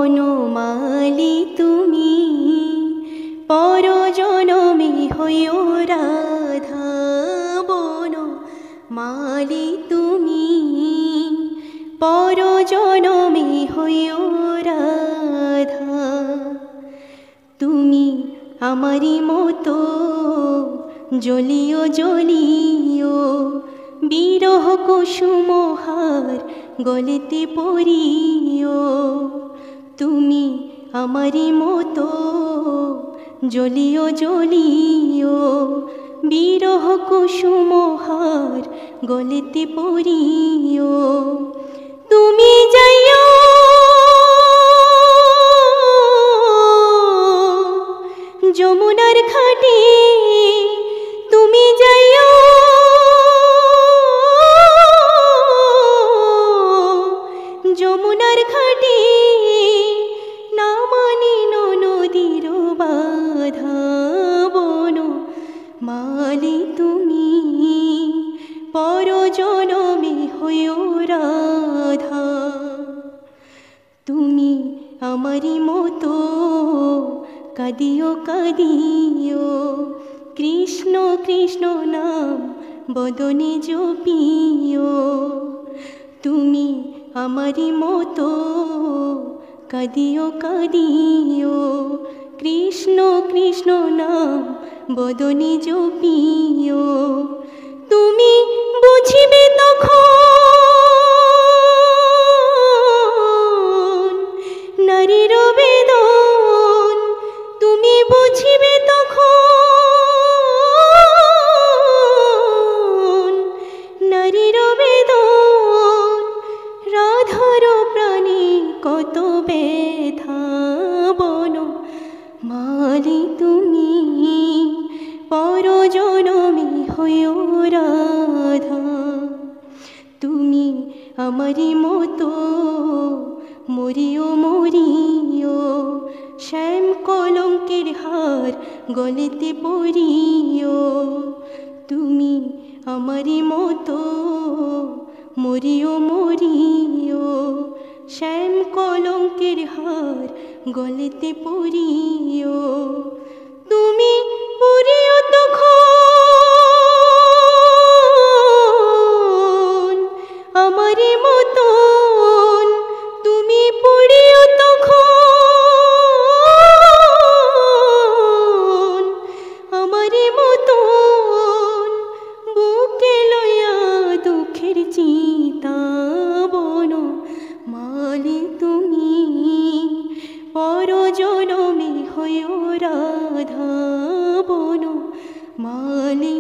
বনমালী তুমি পরজনমে হইও রাধা, বনমালী তুমি পরজনমে হইও রাধা। তুমি আমারি মতো জ্বলিও জ্বলিও, বিরহ কুসুমহার গলেতে পরিও। তুমি আমারি মতো জ্বলিও জ্বলিও, বিরহ কুসুমহার গলেতে পরিও। তুমি যাইও যমুনার ঘাটে, তুমি যাইও যমুনার ঘাটে, না মানিন নদীর বাধা, বনমালী তুমি পরজনমে হইও রাধা। তুমি আমারি মতো কাঁদিও কাঁদিও, কৃষ্ণ কৃষ্ণ নাম বদনে জপিও। তুমি আমারি মতো কাঁদিও কাঁদিও, কৃষ্ণ কৃষ্ণ নাম বদনে জপিও। তুমি বুঝিবে তখন নারীর বেদন, তুমি বুঝিবে তখন নারীর বেদন। রাধার প্রাণে কত ব্যথা, বনমালী তুমি পরজনমে হইও রাধা। তুমি আমারি মতো মরিও মরিও, শ্যাম কলঙ্কের হার গলেতে পরিও। তুমি আমারি মতো মরিও মরিও, শ্যাম কলঙ্কের হার গলেতে পরিও। তুমি পুরিও তখন আমারি মতন, তুমি পুরিও তখন আমারি মতন। বুকে লইয়া দুঃখের চিতা, বনমালী তুমি পরজনমে হইও রাধা, বনমালী।